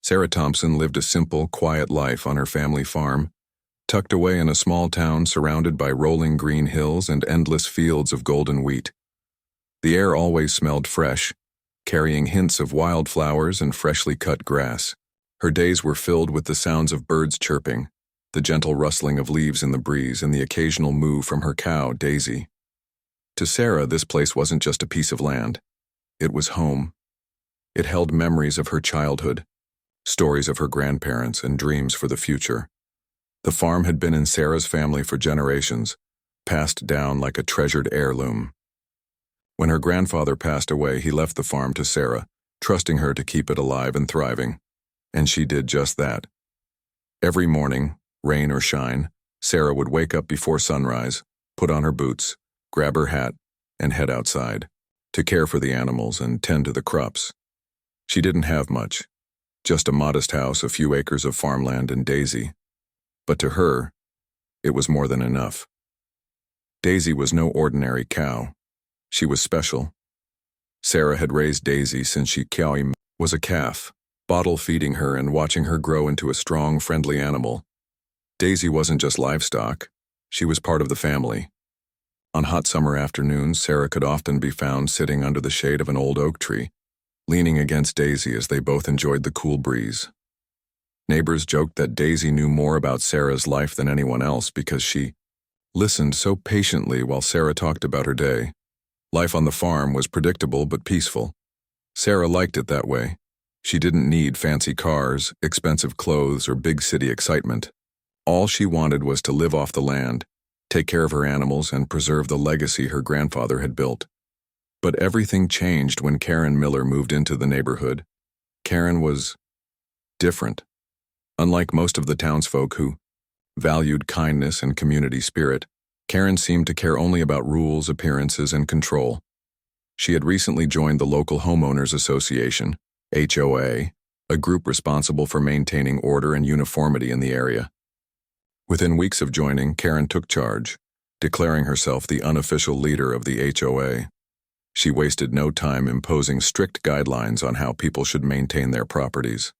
Sarah Thompson lived a simple, quiet life on her family farm, tucked away in a small town surrounded by rolling green hills and endless fields of golden wheat. The air always smelled fresh, carrying hints of wildflowers and freshly cut grass. Her days were filled with the sounds of birds chirping, the gentle rustling of leaves in the breeze, and the occasional moo from her cow, Daisy. To Sarah, this place wasn't just a piece of land. It was home. It held memories of her childhood, stories of her grandparents, and dreams for the future. The farm had been in Sarah's family for generations, passed down like a treasured heirloom. When her grandfather passed away, he left the farm to Sarah, trusting her to keep it alive and thriving. And she did just that. Every morning, rain or shine, Sarah would wake up before sunrise, put on her boots, grab her hat, and head outside to care for the animals and tend to the crops. She didn't have much, just a modest house, a few acres of farmland, and Daisy. But to her, it was more than enough. Daisy was no ordinary cow. She was special. Sarah had raised Daisy since she was a calf, bottle feeding her and watching her grow into a strong, friendly animal. Daisy wasn't just livestock. She was part of the family. On hot summer afternoons, Sarah could often be found sitting under the shade of an old oak tree, leaning against Daisy as they both enjoyed the cool breeze. Neighbors joked that Daisy knew more about Sarah's life than anyone else because she listened so patiently while Sarah talked about her day. Life on the farm was predictable but peaceful. Sarah liked it that way. She didn't need fancy cars, expensive clothes, or big city excitement. All she wanted was to live off the land, take care of her animals, and preserve the legacy her grandfather had built. But everything changed when Karen Miller moved into the neighborhood. Karen was different. Unlike most of the townsfolk who valued kindness and community spirit, Karen seemed to care only about rules, appearances, and control. She had recently joined the local homeowners association, HOA, a group responsible for maintaining order and uniformity in the area. Within weeks of joining, Karen took charge, declaring herself the unofficial leader of the HOA. She wasted no time imposing strict guidelines on how people should maintain their properties.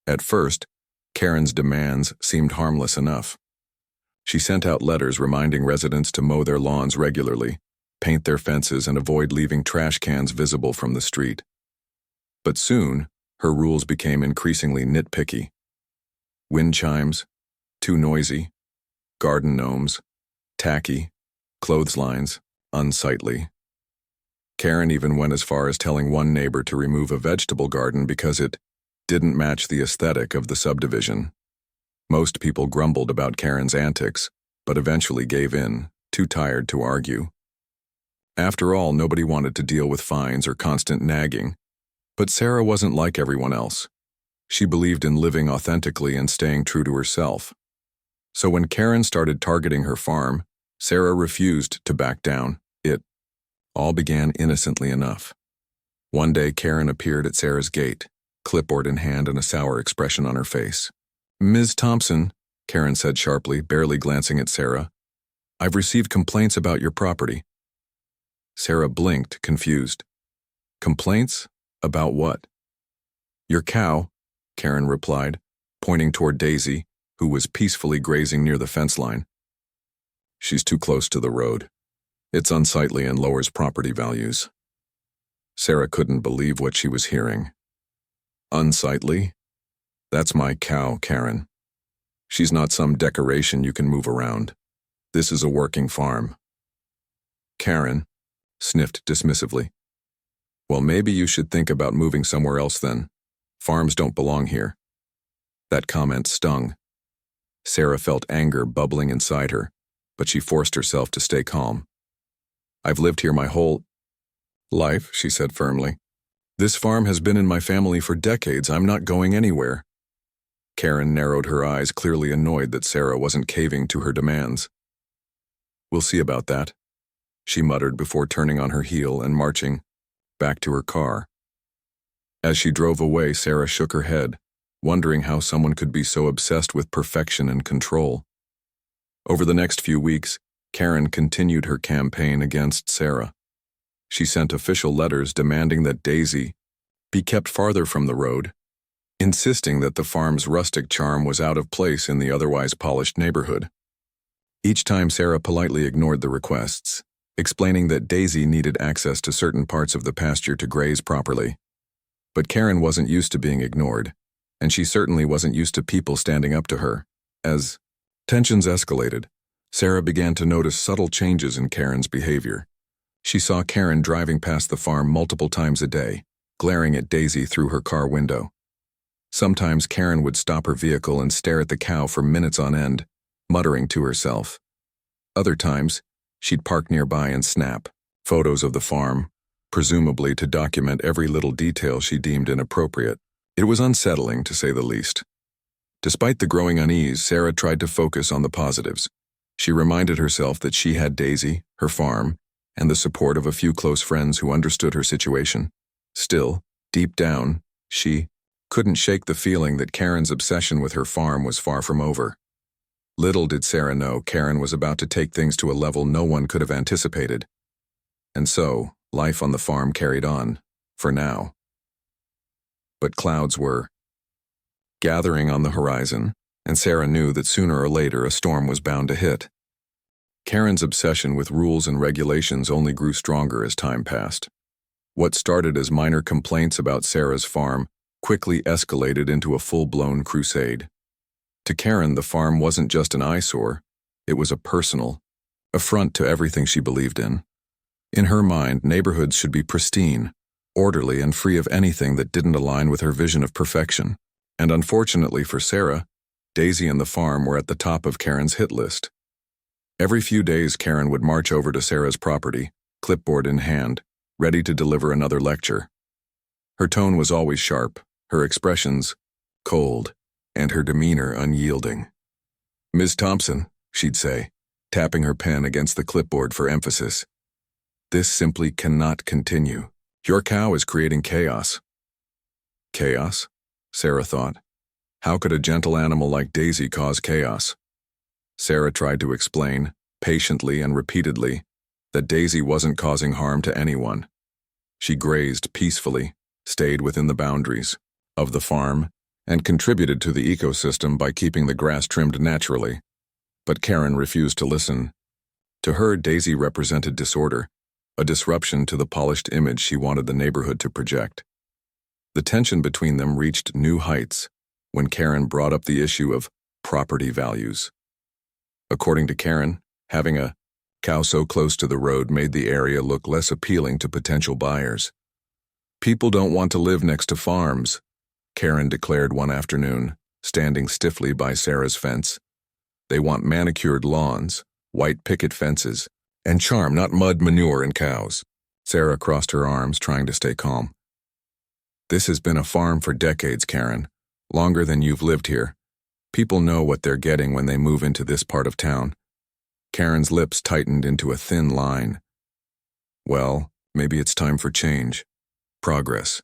At first, Karen's demands seemed harmless enough. She sent out letters reminding residents to mow their lawns regularly, paint their fences, and avoid leaving trash cans visible from the street. But soon, her rules became increasingly nitpicky. Wind chimes, too noisy, garden gnomes, tacky, clotheslines, unsightly. Karen even went as far as telling one neighbor to remove a vegetable garden because it didn't match the aesthetic of the subdivision. Most people grumbled about Karen's antics, but eventually gave in, too tired to argue. After all, nobody wanted to deal with fines or constant nagging. But Sarah wasn't like everyone else. She believed in living authentically and staying true to herself. So when Karen started targeting her farm, Sarah refused to back down. It all began innocently enough. One day, Karen appeared at Sarah's gate, clipboard in hand and a sour expression on her face. "Ms. Thompson," Karen said sharply, barely glancing at Sarah, "I've received complaints about your property." Sarah blinked, confused. "Complaints? About what?" "Your cow," Karen replied, pointing toward Daisy, who was peacefully grazing near the fence line. "She's too close to the road. It's unsightly and lowers property values." Sarah couldn't believe what she was hearing. "Unsightly? That's my cow, Karen. She's not some decoration you can move around. This is a working farm." Karen sniffed dismissively. "Well, maybe you should think about moving somewhere else then. Farms don't belong here." That comment stung. Sarah felt anger bubbling inside her, but she forced herself to stay calm. "I've lived here my whole life," she said firmly. "This farm has been in my family for decades. I'm not going anywhere." Karen narrowed her eyes, clearly annoyed that Sarah wasn't caving to her demands. "We'll see about that," she muttered before turning on her heel and marching back to her car. As she drove away, Sarah shook her head, wondering how someone could be so obsessed with perfection and control. Over the next few weeks, Karen continued her campaign against Sarah. She sent official letters demanding that Daisy be kept farther from the road, insisting that the farm's rustic charm was out of place in the otherwise polished neighborhood. Each time Sarah politely ignored the requests, explaining that Daisy needed access to certain parts of the pasture to graze properly. But Karen wasn't used to being ignored, and she certainly wasn't used to people standing up to her. As tensions escalated, Sarah began to notice subtle changes in Karen's behavior. She saw Karen driving past the farm multiple times a day, glaring at Daisy through her car window. Sometimes Karen would stop her vehicle and stare at the cow for minutes on end, muttering to herself. Other times, she'd park nearby and snap photos of the farm, presumably to document every little detail she deemed inappropriate. It was unsettling, to say the least. Despite the growing unease, Sarah tried to focus on the positives. She reminded herself that she had Daisy, her farm, and the support of a few close friends who understood her situation. Still, deep down, she couldn't shake the feeling that Karen's obsession with her farm was far from over. Little did Sarah know Karen was about to take things to a level no one could have anticipated. And so, life on the farm carried on, for now. But clouds were gathering on the horizon, and Sarah knew that sooner or later a storm was bound to hit. Karen's obsession with rules and regulations only grew stronger as time passed. What started as minor complaints about Sarah's farm quickly escalated into a full-blown crusade. To Karen, the farm wasn't just an eyesore, it was a personal affront to everything she believed in. In her mind, neighborhoods should be pristine, orderly, and free of anything that didn't align with her vision of perfection. And unfortunately for Sarah, Daisy and the farm were at the top of Karen's hit list. Every few days, Karen would march over to Sarah's property, clipboard in hand, ready to deliver another lecture. Her tone was always sharp, her expressions cold, and her demeanor unyielding. "Ms. Thompson," she'd say, tapping her pen against the clipboard for emphasis. "This simply cannot continue. Your cow is creating chaos." Chaos? Sarah thought. How could a gentle animal like Daisy cause chaos? Sarah tried to explain, patiently and repeatedly, that Daisy wasn't causing harm to anyone. She grazed peacefully, stayed within the boundaries of the farm, and contributed to the ecosystem by keeping the grass trimmed naturally. But Karen refused to listen. To her, Daisy represented disorder, a disruption to the polished image she wanted the neighborhood to project. The tension between them reached new heights when Karen brought up the issue of property values. According to Karen, having a cow so close to the road made the area look less appealing to potential buyers. "People don't want to live next to farms," Karen declared one afternoon, standing stiffly by Sarah's fence. "They want manicured lawns, white picket fences, and charm, not mud, manure, and cows." Sarah crossed her arms, trying to stay calm. "This has been a farm for decades, Karen, longer than you've lived here. People know what they're getting when they move into this part of town." Karen's lips tightened into a thin line. "Well, maybe it's time for change. Progress.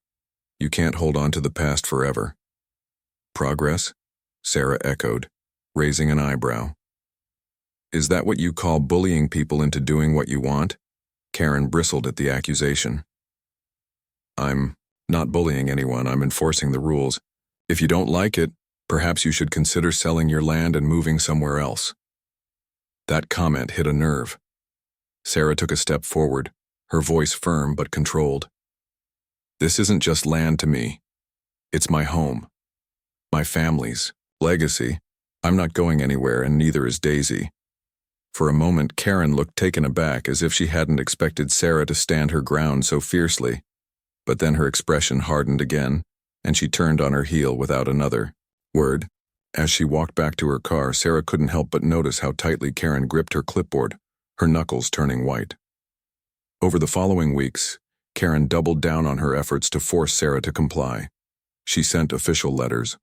You can't hold on to the past forever." "Progress?" Sarah echoed, raising an eyebrow. "Is that what you call bullying people into doing what you want?" Karen bristled at the accusation. "I'm not bullying anyone, I'm enforcing the rules. If you don't like it, perhaps you should consider selling your land and moving somewhere else." That comment hit a nerve. Sarah took a step forward, her voice firm but controlled. "This isn't just land to me. It's my home. My family's legacy. I'm not going anywhere, and neither is Daisy." For a moment, Karen looked taken aback, as if she hadn't expected Sarah to stand her ground so fiercely. But then her expression hardened again, and she turned on her heel without another word. As she walked back to her car, Sarah couldn't help but notice how tightly Karen gripped her clipboard, her knuckles turning white. Over the following weeks, Karen doubled down on her efforts to force Sarah to comply. She sent official letters,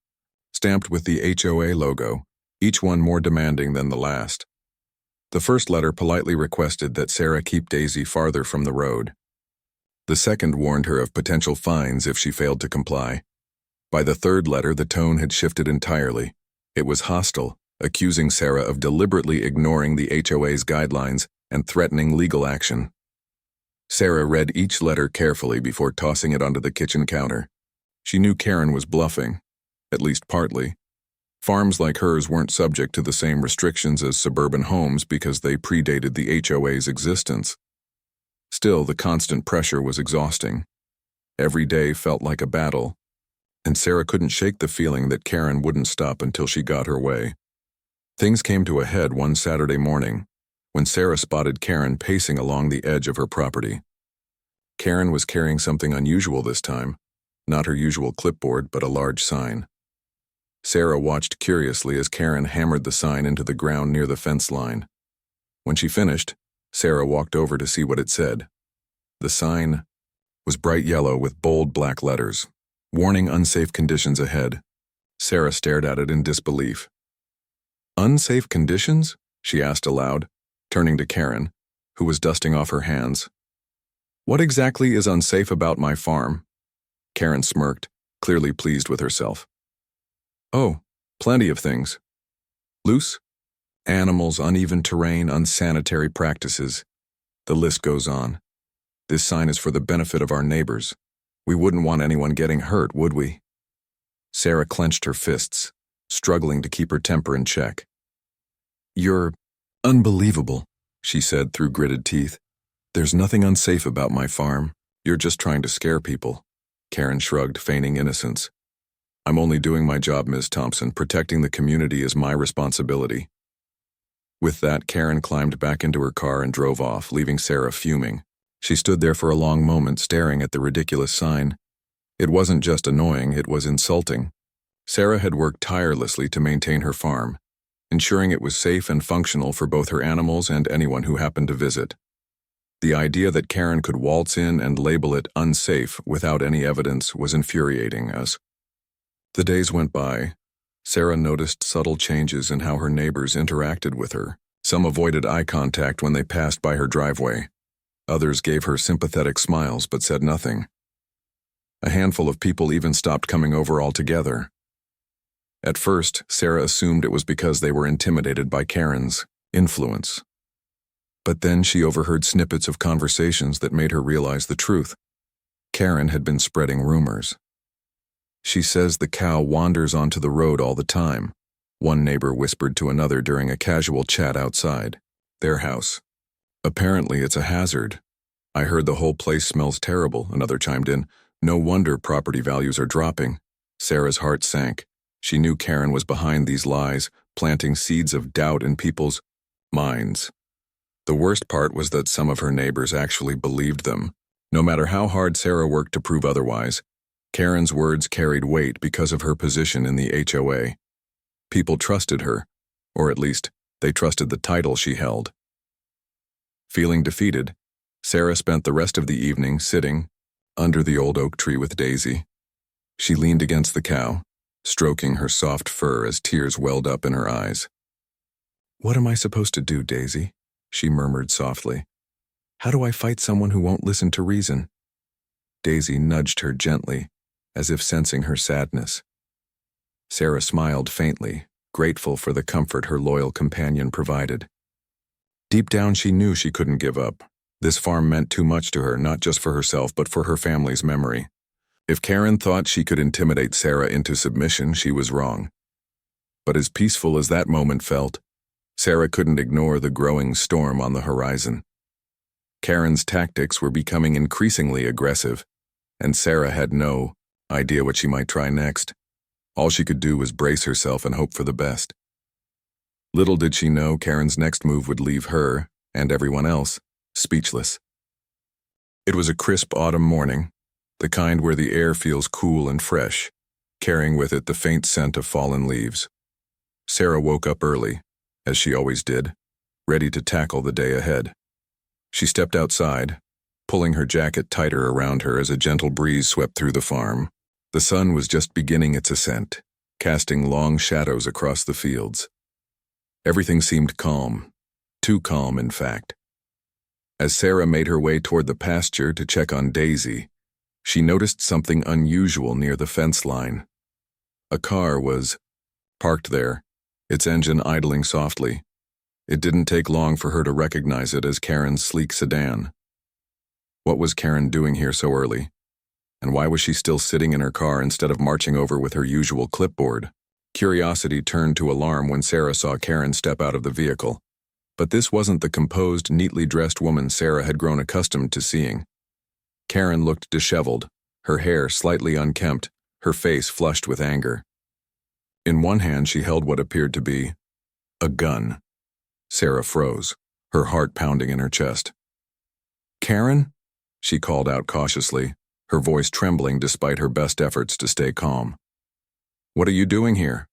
stamped with the HOA logo, each one more demanding than the last. The first letter politely requested that Sarah keep Daisy farther from the road. The second warned her of potential fines if she failed to comply. By the third letter, the tone had shifted entirely. It was hostile, accusing Sarah of deliberately ignoring the HOA's guidelines and threatening legal action. Sarah read each letter carefully before tossing it onto the kitchen counter. She knew Karen was bluffing, at least partly. Farms like hers weren't subject to the same restrictions as suburban homes because they predated the HOA's existence. Still, the constant pressure was exhausting. Every day felt like a battle, and Sarah couldn't shake the feeling that Karen wouldn't stop until she got her way. Things came to a head one Saturday morning, when Sarah spotted Karen pacing along the edge of her property. Karen was carrying something unusual this time, not her usual clipboard, but a large sign. Sarah watched curiously as Karen hammered the sign into the ground near the fence line. When she finished, Sarah walked over to see what it said. The sign was bright yellow with bold black letters, warning unsafe conditions ahead. Sarah stared at it in disbelief. "Unsafe conditions?" she asked aloud, turning to Karen, who was dusting off her hands. "What exactly is unsafe about my farm?" Karen smirked, clearly pleased with herself. "Oh, plenty of things. Loose animals, uneven terrain, unsanitary practices. The list goes on. This sign is for the benefit of our neighbors. We wouldn't want anyone getting hurt, would we?" Sarah clenched her fists, struggling to keep her temper in check. "You're unbelievable," she said through gritted teeth. "There's nothing unsafe about my farm. You're just trying to scare people." Karen shrugged, feigning innocence. "I'm only doing my job, Ms. Thompson. Protecting the community is my responsibility." With that, Karen climbed back into her car and drove off, leaving Sarah fuming. She stood there for a long moment, staring at the ridiculous sign. It wasn't just annoying, it was insulting. Sarah had worked tirelessly to maintain her farm, ensuring it was safe and functional for both her animals and anyone who happened to visit. The idea that Karen could waltz in and label it unsafe without any evidence was infuriating us. The days went by. Sarah noticed subtle changes in how her neighbors interacted with her. Some avoided eye contact when they passed by her driveway. Others gave her sympathetic smiles but said nothing. A handful of people even stopped coming over altogether. At first, Sarah assumed it was because they were intimidated by Karen's influence. But then she overheard snippets of conversations that made her realize the truth. Karen had been spreading rumors. "She says the cow wanders onto the road all the time," one neighbor whispered to another during a casual chat outside their house. "Apparently it's a hazard. I heard the whole place smells terrible," another chimed in. "No wonder property values are dropping." Sarah's heart sank. She knew Karen was behind these lies, planting seeds of doubt in people's minds. The worst part was that some of her neighbors actually believed them. No matter how hard Sarah worked to prove otherwise, Karen's words carried weight because of her position in the HOA. People trusted her, or at least, they trusted the title she held. Feeling defeated, Sarah spent the rest of the evening sitting under the old oak tree with Daisy. She leaned against the cow, stroking her soft fur as tears welled up in her eyes. "What am I supposed to do, Daisy?" she murmured softly. "How do I fight someone who won't listen to reason?" Daisy nudged her gently, as if sensing her sadness. Sarah smiled faintly, grateful for the comfort her loyal companion provided. Deep down she knew she couldn't give up. This farm meant too much to her, not just for herself but for her family's memory. If Karen thought she could intimidate Sarah into submission, she was wrong. But as peaceful as that moment felt, Sarah couldn't ignore the growing storm on the horizon. Karen's tactics were becoming increasingly aggressive, and Sarah had no idea what she might try next. All she could do was brace herself and hope for the best. Little did she know Karen's next move would leave her, and everyone else, speechless. It was a crisp autumn morning, the kind where the air feels cool and fresh, carrying with it the faint scent of fallen leaves. Sarah woke up early, as she always did, ready to tackle the day ahead. She stepped outside, pulling her jacket tighter around her as a gentle breeze swept through the farm. The sun was just beginning its ascent, casting long shadows across the fields. Everything seemed calm, too calm, in fact. As Sarah made her way toward the pasture to check on Daisy, she noticed something unusual near the fence line. A car was parked there, its engine idling softly. It didn't take long for her to recognize it as Karen's sleek sedan. What was Karen doing here so early? And why was she still sitting in her car instead of marching over with her usual clipboard? Curiosity turned to alarm when Sarah saw Karen step out of the vehicle. But this wasn't the composed, neatly dressed woman Sarah had grown accustomed to seeing. Karen looked disheveled, her hair slightly unkempt, her face flushed with anger. In one hand she held what appeared to be a gun. Sarah froze, her heart pounding in her chest. "Karen?" she called out cautiously, her voice trembling despite her best efforts to stay calm. "What are you doing here?"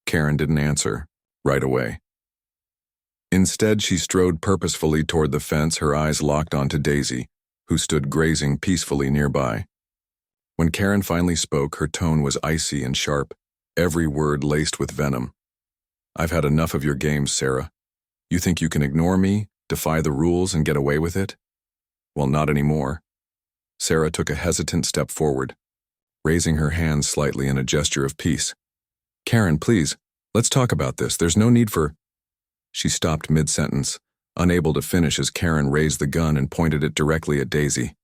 Karen didn't answer, right away. Instead, she strode purposefully toward the fence, her eyes locked onto Daisy, who stood grazing peacefully nearby. When Karen finally spoke, her tone was icy and sharp, every word laced with venom. "I've had enough of your games, Sarah. You think you can ignore me, defy the rules, and get away with it? Well, not anymore." Sarah took a hesitant step forward, raising her hands slightly in a gesture of peace. "Karen, please, let's talk about this. There's no need for—" She stopped mid-sentence, unable to finish as Karen raised the gun and pointed it directly at Daisy.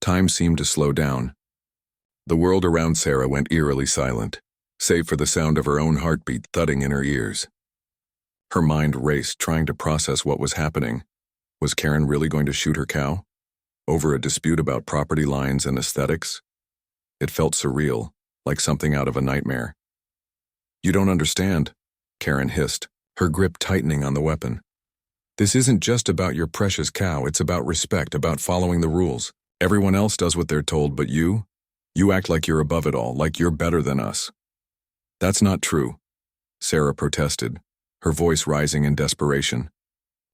Time seemed to slow down. The world around Sarah went eerily silent, save for the sound of her own heartbeat thudding in her ears. Her mind raced, trying to process what was happening. Was Karen really going to shoot her cow? Over a dispute about property lines and aesthetics? It felt surreal, like something out of a nightmare. "You don't understand," Karen hissed, her grip tightening on the weapon. "This isn't just about your precious cow, it's about respect, about following the rules. Everyone else does what they're told, but you act like you're above it all, like you're better than us." "That's not true," Sarah protested, her voice rising in desperation.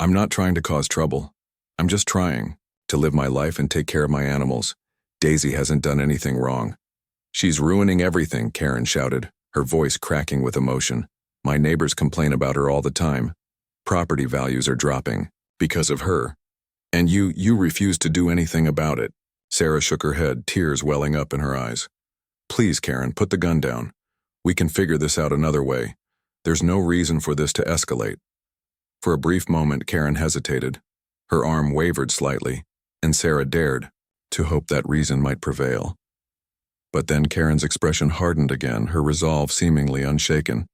"I'm not trying to cause trouble. I'm just trying to live my life and take care of my animals. Daisy hasn't done anything wrong." "She's ruining everything," Karen shouted, her voice cracking with emotion. "My neighbors complain about her all the time. Property values are dropping because of her. And you refuse to do anything about it." Sarah shook her head, tears welling up in her eyes. "Please, Karen, put the gun down. We can figure this out another way. There's no reason for this to escalate." For a brief moment, Karen hesitated. Her arm wavered slightly, and Sarah dared to hope that reason might prevail. But then Karen's expression hardened again, her resolve seemingly unshaken.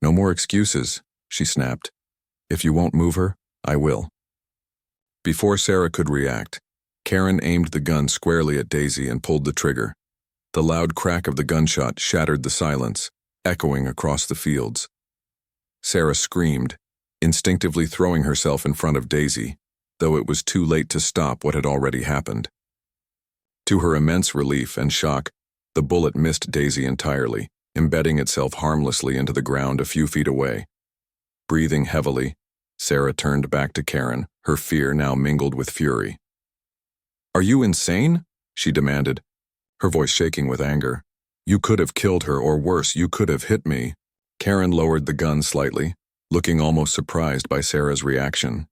"No more excuses," she snapped. "If you won't move her, I will." Before Sarah could react, Karen aimed the gun squarely at Daisy and pulled the trigger. The loud crack of the gunshot shattered the silence, echoing across the fields. Sarah screamed, instinctively throwing herself in front of Daisy, though it was too late to stop what had already happened. To her immense relief and shock, the bullet missed Daisy entirely, embedding itself harmlessly into the ground a few feet away. Breathing heavily, Sarah turned back to Karen, her fear now mingled with fury. "Are you insane?" she demanded, her voice shaking with anger. "You could have killed her, or worse, you could have hit me." Karen lowered the gun slightly, looking almost surprised by Sarah's reaction.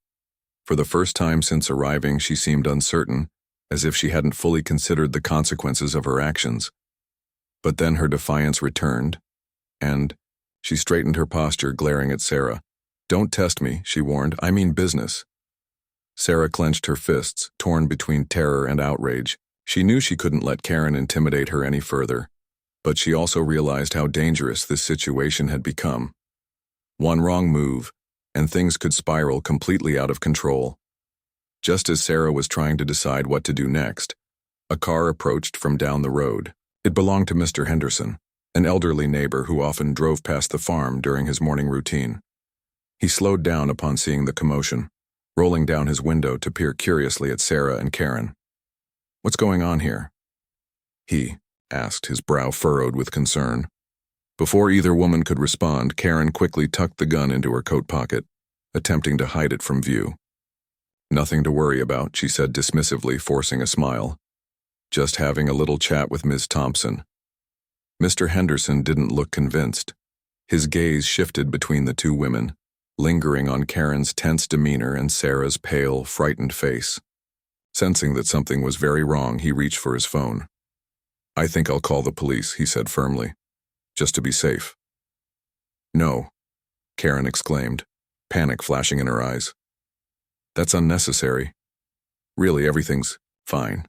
For the first time since arriving, she seemed uncertain, as if she hadn't fully considered the consequences of her actions. But then her defiance returned, and she straightened her posture, glaring at Sarah. "Don't test me," she warned. "I mean business." Sarah clenched her fists, torn between terror and outrage. She knew she couldn't let Karen intimidate her any further, but she also realized how dangerous this situation had become. One wrong move, and things could spiral completely out of control. Just as Sarah was trying to decide what to do next, a car approached from down the road. It belonged to Mr. Henderson, an elderly neighbor who often drove past the farm during his morning routine. He slowed down upon seeing the commotion, rolling down his window to peer curiously at Sarah and Karen. "What's going on here?" he asked, his brow furrowed with concern. Before either woman could respond, Karen quickly tucked the gun into her coat pocket, attempting to hide it from view. "Nothing to worry about," she said dismissively, forcing a smile. "Just having a little chat with Ms. Thompson." Mr. Henderson didn't look convinced. His gaze shifted between the two women, lingering on Karen's tense demeanor and Sarah's pale, frightened face. Sensing that something was very wrong, he reached for his phone. "I think I'll call the police," he said firmly, "just to be safe." "No," Karen exclaimed, panic flashing in her eyes. "That's unnecessary. Really, everything's fine."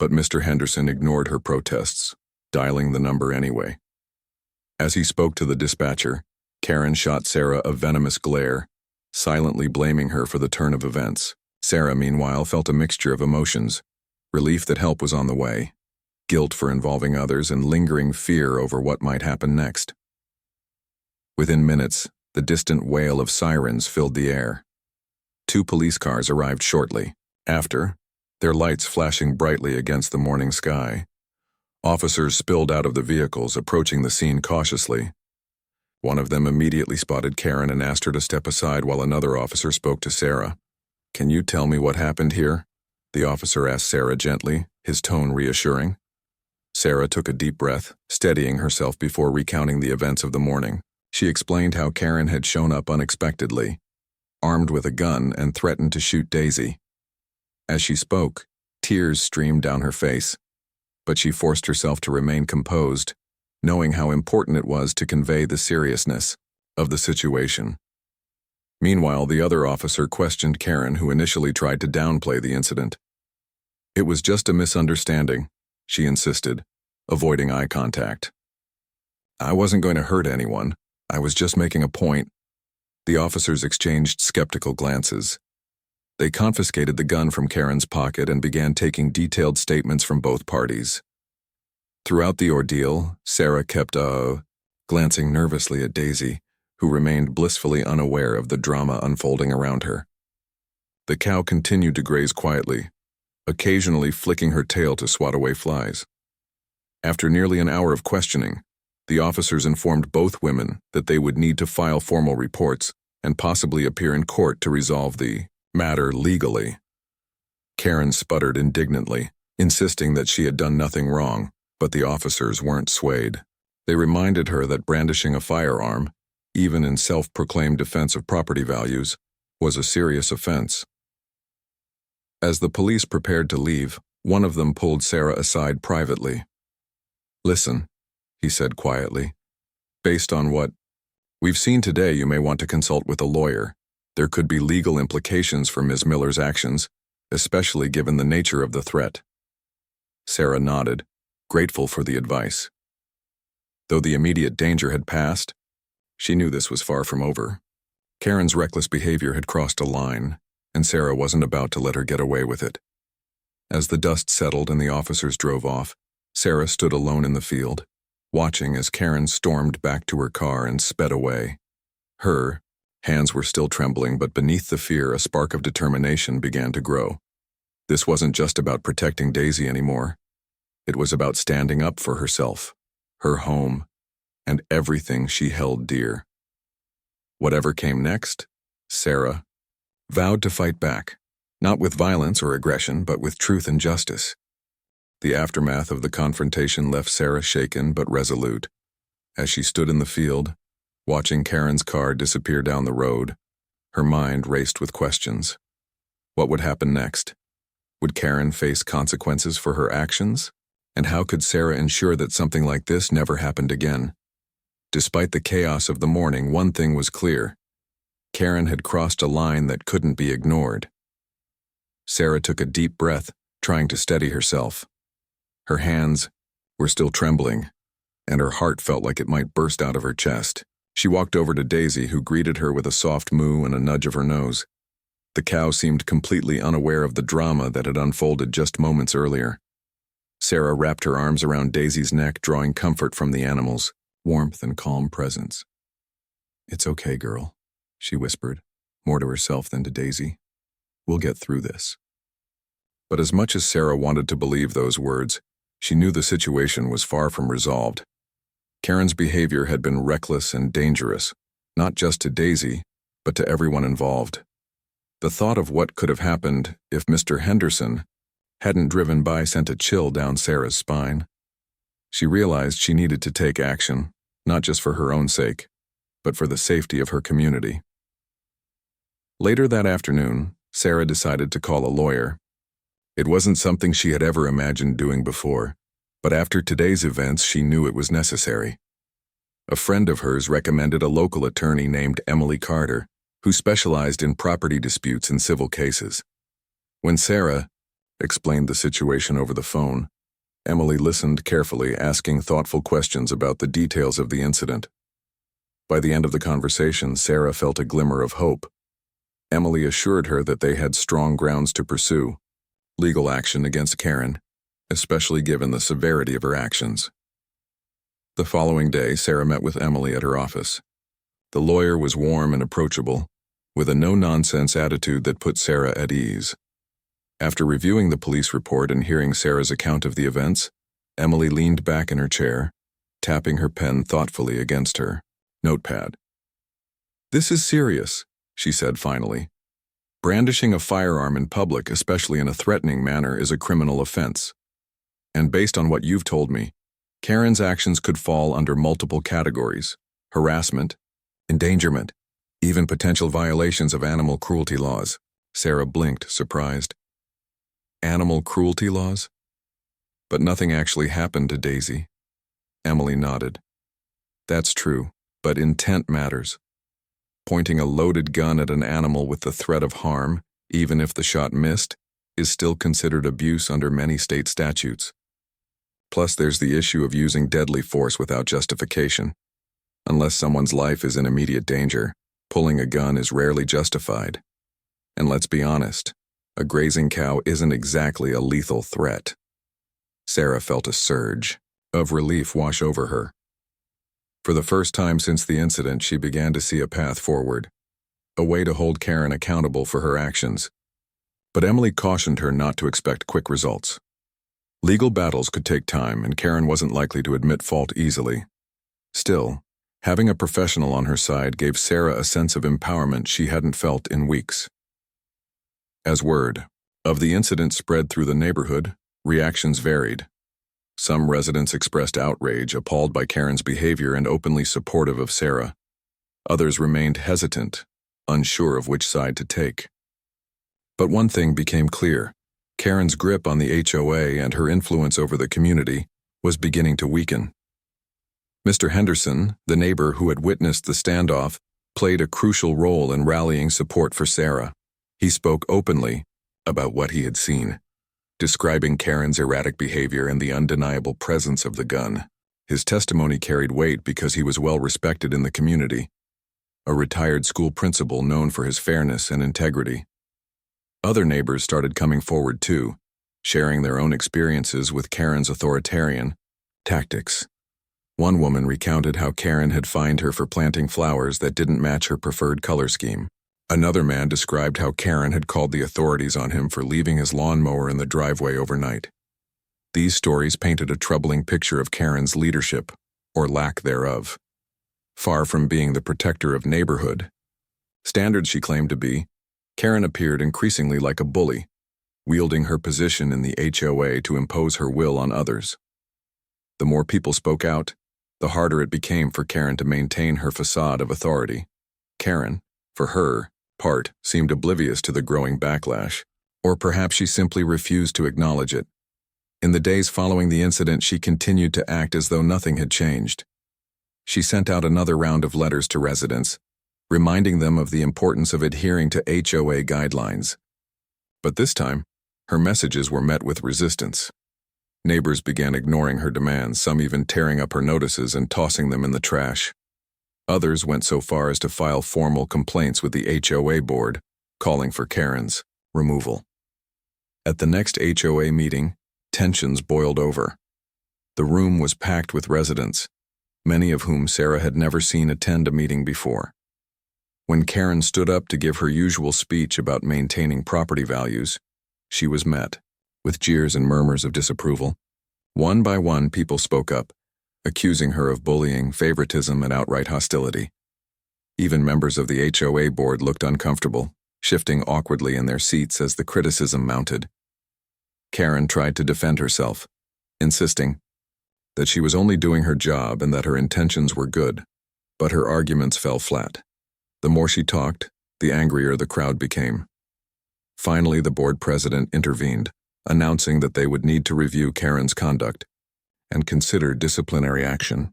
But Mr. Henderson ignored her protests, dialing the number anyway. As he spoke to the dispatcher, Karen shot Sarah a venomous glare, silently blaming her for the turn of events. Sarah, meanwhile, felt a mixture of emotions: relief that help was on the way, guilt for involving others, and lingering fear over what might happen next. Within minutes, the distant wail of sirens filled the air. 2 police cars arrived shortly after, their lights flashing brightly against the morning sky. Officers spilled out of the vehicles, approaching the scene cautiously. One of them immediately spotted Karen and asked her to step aside while another officer spoke to Sarah. "Can you tell me what happened here?" the officer asked Sarah gently, his tone reassuring. Sarah took a deep breath, steadying herself before recounting the events of the morning. She explained how Karen had shown up unexpectedly, armed with a gun, and threatened to shoot Daisy. As she spoke, tears streamed down her face, but she forced herself to remain composed, knowing how important it was to convey the seriousness of the situation. Meanwhile, the other officer questioned Karen, who initially tried to downplay the incident. "It was just a misunderstanding," she insisted, avoiding eye contact. "I wasn't going to hurt anyone. I was just making a point." The officers exchanged skeptical glances. They confiscated the gun from Karen's pocket and began taking detailed statements from both parties. Throughout the ordeal, Sarah kept glancing nervously at Daisy, who remained blissfully unaware of the drama unfolding around her. The cow continued to graze quietly, occasionally flicking her tail to swat away flies. After nearly an hour of questioning, the officers informed both women that they would need to file formal reports and possibly appear in court to resolve the matter legally. Karen sputtered indignantly, insisting that she had done nothing wrong, but the officers weren't swayed. They reminded her that brandishing a firearm, even in self-proclaimed defense of property values, was a serious offense. As the police prepared to leave, one of them pulled Sarah aside privately. "Listen," he said quietly, "based on what we've seen today, you may want to consult with a lawyer. There could be legal implications for Ms. Miller's actions, especially given the nature of the threat." Sarah nodded, grateful for the advice. Though the immediate danger had passed, she knew this was far from over. Karen's reckless behavior had crossed a line, and Sarah wasn't about to let her get away with it. As the dust settled and the officers drove off, Sarah stood alone in the field, watching as Karen stormed back to her car and sped away. Her hands were still trembling, but beneath the fear, a spark of determination began to grow. This wasn't just about protecting Daisy anymore. It was about standing up for herself, her home, and everything she held dear. Whatever came next, Sarah vowed to fight back, not with violence or aggression, but with truth and justice. The aftermath of the confrontation left Sarah shaken but resolute. As she stood in the field, watching Karen's car disappear down the road, her mind raced with questions. What would happen next? Would Karen face consequences for her actions? And how could Sarah ensure that something like this never happened again? Despite the chaos of the morning, one thing was clear: Karen had crossed a line that couldn't be ignored. Sarah took a deep breath, trying to steady herself. Her hands were still trembling, and her heart felt like it might burst out of her chest. She walked over to Daisy, who greeted her with a soft moo and a nudge of her nose. The cow seemed completely unaware of the drama that had unfolded just moments earlier. Sarah wrapped her arms around Daisy's neck, drawing comfort from the animal's warmth and calm presence. "It's okay, girl," she whispered, more to herself than to Daisy. "We'll get through this." But as much as Sarah wanted to believe those words, she knew the situation was far from resolved. Karen's behavior had been reckless and dangerous, not just to Daisy, but to everyone involved. The thought of what could have happened if Mr. Henderson hadn't driven by sent a chill down Sarah's spine. She realized she needed to take action, not just for her own sake, but for the safety of her community. Later that afternoon, Sarah decided to call a lawyer. It wasn't something she had ever imagined doing before, but after today's events, she knew it was necessary. A friend of hers recommended a local attorney named Emily Carter, who specialized in property disputes and civil cases. When Sarah explained the situation over the phone. Emily listened carefully, asking thoughtful questions about the details of the incident. By the end of the conversation, Sarah felt a glimmer of hope. Emily assured her that they had strong grounds to pursue legal action against Karen, especially given the severity of her actions. The following day, Sarah met with Emily at her office. The lawyer was warm and approachable, with a no-nonsense attitude that put Sarah at ease. After reviewing the police report and hearing Sarah's account of the events, Emily leaned back in her chair, tapping her pen thoughtfully against her notepad. "This is serious," she said finally. "Brandishing a firearm in public, especially in a threatening manner, is a criminal offense. And based on what you've told me, Karen's actions could fall under multiple categories: harassment, endangerment, even potential violations of animal cruelty laws." Sarah blinked, surprised. Animal cruelty laws? But nothing actually happened to Daisy. Emily nodded. "That's true, but intent matters. Pointing a loaded gun at an animal with the threat of harm, even if the shot missed, is still considered abuse under many state statutes. Plus, there's the issue of using deadly force without justification. Unless someone's life is in immediate danger, pulling a gun is rarely justified. And let's be honest, a grazing cow isn't exactly a lethal threat." Sarah felt a surge of relief wash over her. For the first time since the incident, she began to see a path forward, a way to hold Karen accountable for her actions. But Emily cautioned her not to expect quick results. Legal battles could take time, and Karen wasn't likely to admit fault easily. Still, having a professional on her side gave Sarah a sense of empowerment she hadn't felt in weeks. As word of the incident spread through the neighborhood, reactions varied. Some residents expressed outrage, appalled by Karen's behavior and openly supportive of Sarah. Others remained hesitant, unsure of which side to take. But one thing became clear: Karen's grip on the HOA and her influence over the community was beginning to weaken. Mr. Henderson, the neighbor who had witnessed the standoff, played a crucial role in rallying support for Sarah. He spoke openly about what he had seen, describing Karen's erratic behavior and the undeniable presence of the gun. His testimony carried weight because he was well respected in the community, a retired school principal known for his fairness and integrity. Other neighbors started coming forward too, sharing their own experiences with Karen's authoritarian tactics. One woman recounted how Karen had fined her for planting flowers that didn't match her preferred color scheme. Another man described how Karen had called the authorities on him for leaving his lawnmower in the driveway overnight. These stories painted a troubling picture of Karen's leadership, or lack thereof. Far from being the protector of neighborhood standards she claimed to be, Karen appeared increasingly like a bully, wielding her position in the HOA to impose her will on others. The more people spoke out, the harder it became for Karen to maintain her facade of authority. Karen, for her part, seemed oblivious to the growing backlash, or perhaps she simply refused to acknowledge it. In the days following the incident, she continued to act as though nothing had changed. She sent out another round of letters to residents, reminding them of the importance of adhering to HOA guidelines. But this time, her messages were met with resistance. Neighbors began ignoring her demands, some even tearing up her notices and tossing them in the trash. Others went so far as to file formal complaints with the HOA board, calling for Karen's removal. At the next HOA meeting, tensions boiled over. The room was packed with residents, many of whom Sarah had never seen attend a meeting before. When Karen stood up to give her usual speech about maintaining property values, she was met with jeers and murmurs of disapproval. One by one, people spoke up, accusing her of bullying, favoritism, and outright hostility. Even members of the HOA board looked uncomfortable, shifting awkwardly in their seats as the criticism mounted. Karen tried to defend herself, insisting that she was only doing her job and that her intentions were good, but her arguments fell flat. The more she talked, the angrier the crowd became. Finally, the board president intervened, announcing that they would need to review Karen's conduct and consider disciplinary action.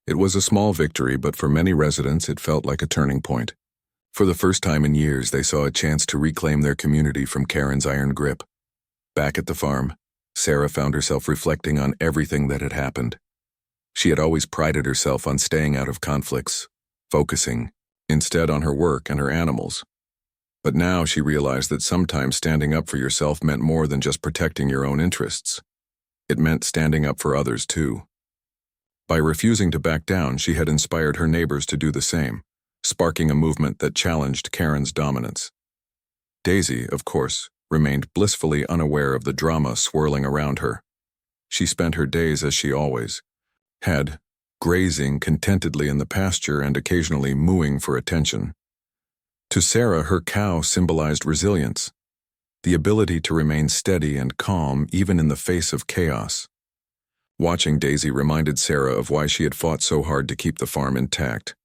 It was a small victory, but for many residents it felt like a turning point. For the first time in years, they saw a chance to reclaim their community from Karen's iron grip. Back at the farm, Sarah found herself reflecting on everything that had happened. She had always prided herself on staying out of conflicts, focusing, instead, on her work and her animals. But now she realized that sometimes standing up for yourself meant more than just protecting your own interests. It meant standing up for others too. By refusing to back down, she had inspired her neighbors to do the same, sparking a movement that challenged Karen's dominance. Daisy, of course, remained blissfully unaware of the drama swirling around her. She spent her days as she always had, grazing contentedly in the pasture and occasionally mooing for attention. To Sarah, her cow symbolized resilience, the ability to remain steady and calm even in the face of chaos. Watching Daisy reminded Sarah of why she had fought so hard to keep the farm intact.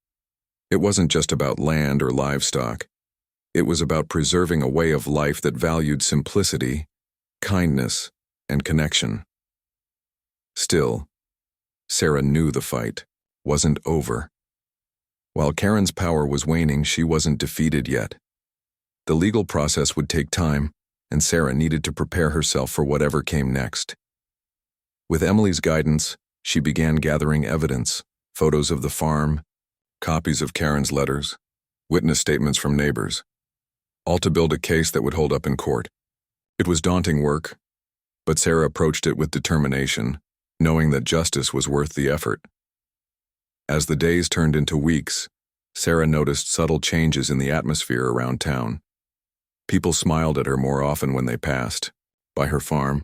It wasn't just about land or livestock. It was about preserving a way of life that valued simplicity, kindness, and connection. Still, Sarah knew the fight wasn't over. While Karen's power was waning, she wasn't defeated yet. The legal process would take time, and Sarah needed to prepare herself for whatever came next. With Emily's guidance, she began gathering evidence, photos of the farm, copies of Karen's letters, witness statements from neighbors, all to build a case that would hold up in court. It was daunting work, but Sarah approached it with determination, knowing that justice was worth the effort. As the days turned into weeks, Sarah noticed subtle changes in the atmosphere around town. People smiled at her more often when they passed by her farm.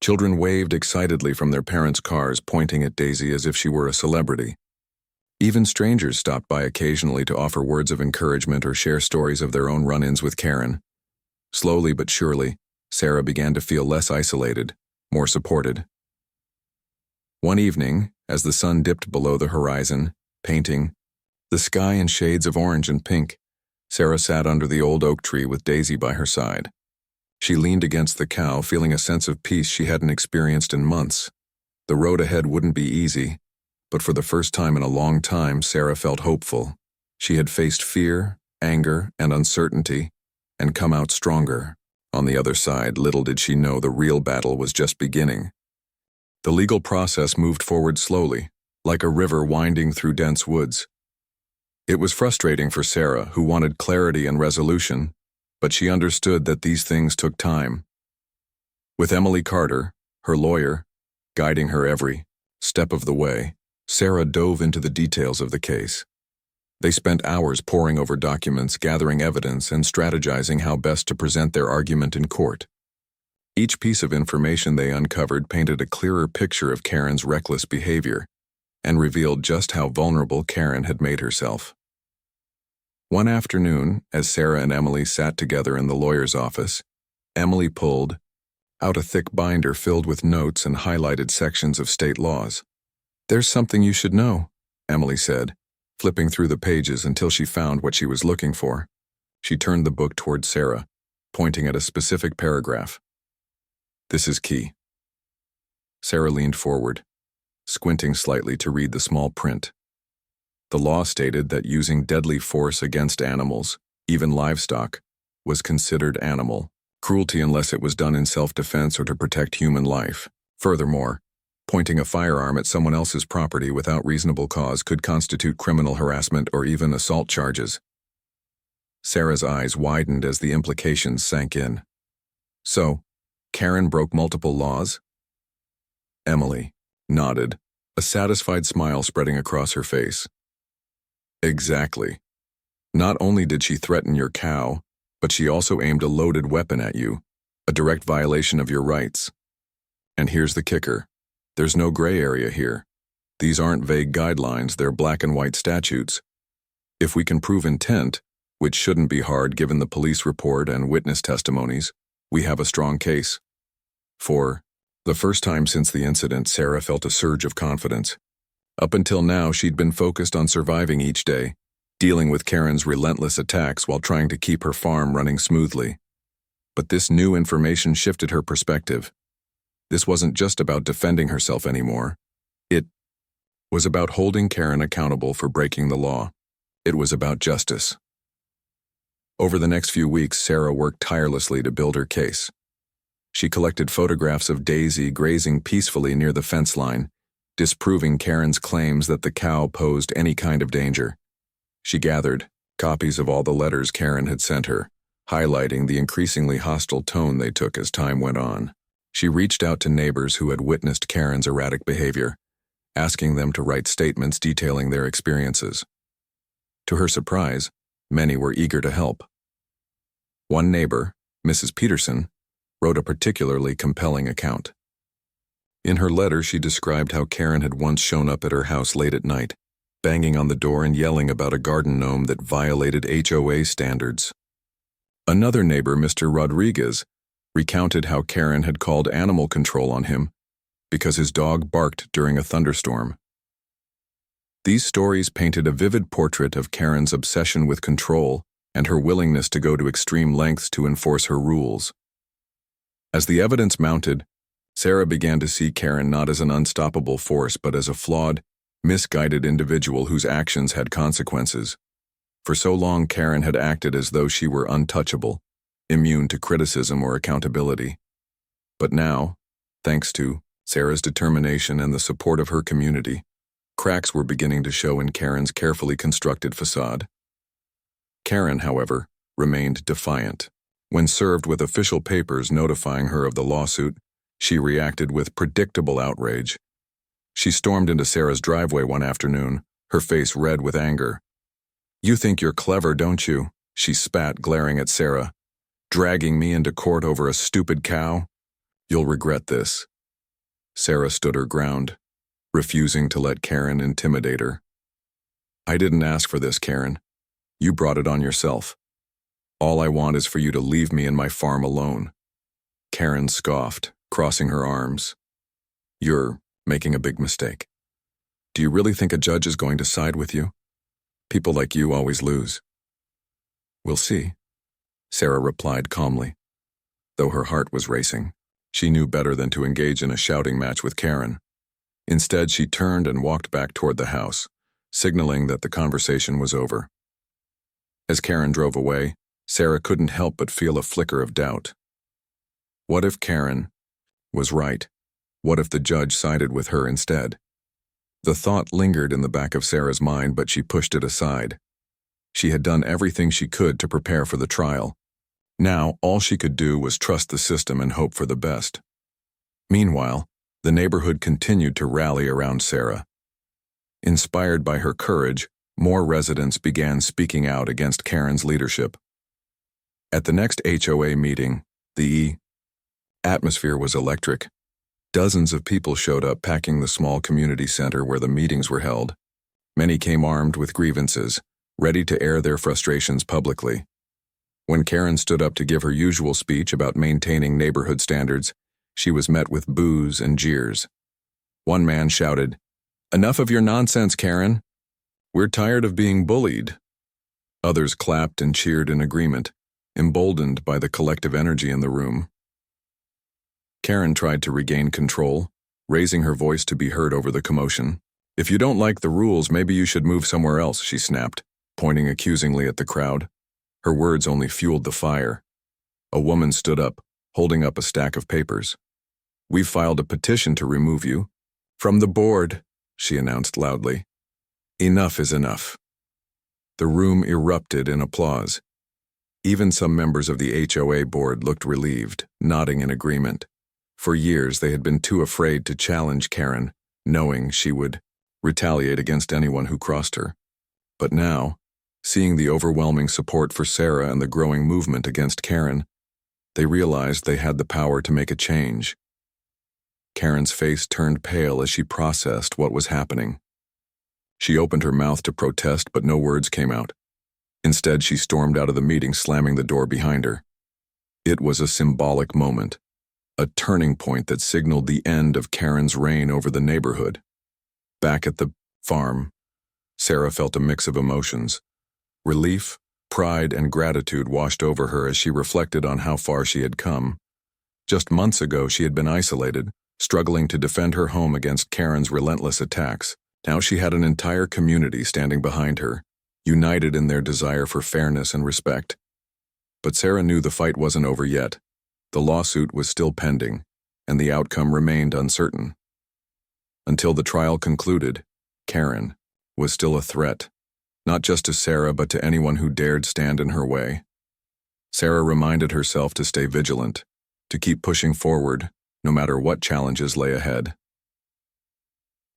Children waved excitedly from their parents' cars, pointing at Daisy as if she were a celebrity. Even strangers stopped by occasionally to offer words of encouragement or share stories of their own run-ins with Karen. Slowly but surely, Sarah began to feel less isolated, more supported. One evening, as the sun dipped below the horizon, painting the sky in shades of orange and pink, Sarah sat under the old oak tree with Daisy by her side. She leaned against the cow, feeling a sense of peace she hadn't experienced in months. The road ahead wouldn't be easy, but for the first time in a long time, Sarah felt hopeful. She had faced fear, anger, and uncertainty, and come out stronger. On the other side, little did she know the real battle was just beginning. The legal process moved forward slowly, like a river winding through dense woods. It was frustrating for Sarah, who wanted clarity and resolution, but she understood that these things took time. With Emily Carter, her lawyer, guiding her every step of the way, Sarah dove into the details of the case. They spent hours poring over documents, gathering evidence, and strategizing how best to present their argument in court. Each piece of information they uncovered painted a clearer picture of Karen's reckless behavior and revealed just how vulnerable Karen had made herself. One afternoon, as Sarah and Emily sat together in the lawyer's office, Emily pulled out a thick binder filled with notes and highlighted sections of state laws. "There's something you should know," Emily said, flipping through the pages until she found what she was looking for. She turned the book toward Sarah, pointing at a specific paragraph. "This is key." Sarah leaned forward, squinting slightly to read the small print. The law stated that using deadly force against animals, even livestock, was considered animal cruelty unless it was done in self-defense or to protect human life. Furthermore, pointing a firearm at someone else's property without reasonable cause could constitute criminal harassment or even assault charges. Sarah's eyes widened as the implications sank in. So, Karen broke multiple laws? Emily nodded, a satisfied smile spreading across her face. Exactly. Not only did she threaten your cow, but she also aimed a loaded weapon at you, a direct violation of your rights. And here's the kicker. There's no gray area here. These aren't vague guidelines, they're black and white statutes. If we can prove intent, which shouldn't be hard given the police report and witness testimonies, we have a strong case. For the first time since the incident, Sarah felt a surge of confidence. Up until now, she'd been focused on surviving each day, dealing with Karen's relentless attacks while trying to keep her farm running smoothly. But this new information shifted her perspective. This wasn't just about defending herself anymore. It was about holding Karen accountable for breaking the law. It was about justice. Over the next few weeks, Sarah worked tirelessly to build her case. She collected photographs of Daisy grazing peacefully near the fence line, disproving Karen's claims that the cow posed any kind of danger. She gathered copies of all the letters Karen had sent her, highlighting the increasingly hostile tone they took as time went on. She reached out to neighbors who had witnessed Karen's erratic behavior, asking them to write statements detailing their experiences. To her surprise, many were eager to help. One neighbor, Mrs. Peterson, wrote a particularly compelling account. In her letter, she described how Karen had once shown up at her house late at night, banging on the door and yelling about a garden gnome that violated HOA standards. Another neighbor, Mr. Rodriguez, recounted how Karen had called animal control on him because his dog barked during a thunderstorm. These stories painted a vivid portrait of Karen's obsession with control and her willingness to go to extreme lengths to enforce her rules. As the evidence mounted, Sarah began to see Karen not as an unstoppable force but as a flawed, misguided individual whose actions had consequences. For so long, Karen had acted as though she were untouchable, immune to criticism or accountability. But now, thanks to Sarah's determination and the support of her community, cracks were beginning to show in Karen's carefully constructed facade. Karen, however, remained defiant. When served with official papers notifying her of the lawsuit, she reacted with predictable outrage. She stormed into Sarah's driveway one afternoon, her face red with anger. "You think you're clever, don't you?" she spat, glaring at Sarah. "Dragging me into court over a stupid cow? You'll regret this." Sarah stood her ground, refusing to let Karen intimidate her. "I didn't ask for this, Karen. You brought it on yourself. All I want is for you to leave me and my farm alone." Karen scoffed, crossing her arms. "You're making a big mistake. Do you really think a judge is going to side with you? People like you always lose." "We'll see," Sarah replied calmly. Though her heart was racing, she knew better than to engage in a shouting match with Karen. Instead, she turned and walked back toward the house, signaling that the conversation was over. As Karen drove away, Sarah couldn't help but feel a flicker of doubt. What if Karen was right? What if the judge sided with her instead? The thought lingered in the back of Sarah's mind, but she pushed it aside. She had done everything she could to prepare for the trial. Now, all she could do was trust the system and hope for the best. Meanwhile, the neighborhood continued to rally around Sarah. Inspired by her courage, more residents began speaking out against Karen's leadership. At the next HOA meeting, the atmosphere was electric. Dozens of people showed up, packing the small community center where the meetings were held. Many came armed with grievances, ready to air their frustrations publicly. When Karen stood up to give her usual speech about maintaining neighborhood standards, she was met with boos and jeers. One man shouted, "Enough of your nonsense, Karen. We're tired of being bullied." Others clapped and cheered in agreement, emboldened by the collective energy in the room. Karen tried to regain control, raising her voice to be heard over the commotion. "If you don't like the rules, maybe you should move somewhere else," she snapped, pointing accusingly at the crowd. Her words only fueled the fire. A woman stood up, holding up a stack of papers. "We've filed a petition to remove you from the board," she announced loudly. "Enough is enough." The room erupted in applause. Even some members of the HOA board looked relieved, nodding in agreement. For years, they had been too afraid to challenge Karen, knowing she would retaliate against anyone who crossed her. But now, seeing the overwhelming support for Sarah and the growing movement against Karen, they realized they had the power to make a change. Karen's face turned pale as she processed what was happening. She opened her mouth to protest, but no words came out. Instead, she stormed out of the meeting, slamming the door behind her. It was a symbolic moment, a turning point that signaled the end of Karen's reign over the neighborhood. Back at the farm, Sarah felt a mix of emotions. Relief, pride, and gratitude washed over her as she reflected on how far she had come. Just months ago, she had been isolated, struggling to defend her home against Karen's relentless attacks. Now she had an entire community standing behind her, united in their desire for fairness and respect. But Sarah knew the fight wasn't over yet. The lawsuit was still pending, and the outcome remained uncertain. Until the trial concluded, Karen was still a threat, not just to Sarah but to anyone who dared stand in her way. Sarah reminded herself to stay vigilant, to keep pushing forward, no matter what challenges lay ahead.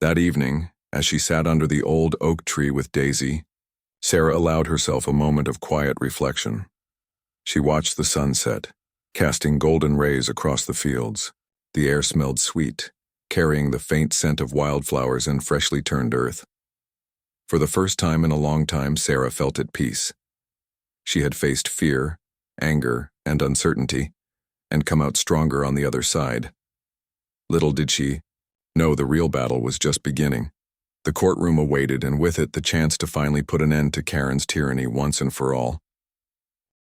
That evening, as she sat under the old oak tree with Daisy, Sarah allowed herself a moment of quiet reflection. She watched the sunset, casting golden rays across the fields. The air smelled sweet, carrying the faint scent of wildflowers and freshly turned earth. For the first time in a long time, Sarah felt at peace. She had faced fear, anger, and uncertainty, and come out stronger on the other side. Little did she know the real battle was just beginning. The courtroom awaited, and with it the chance to finally put an end to Karen's tyranny once and for all.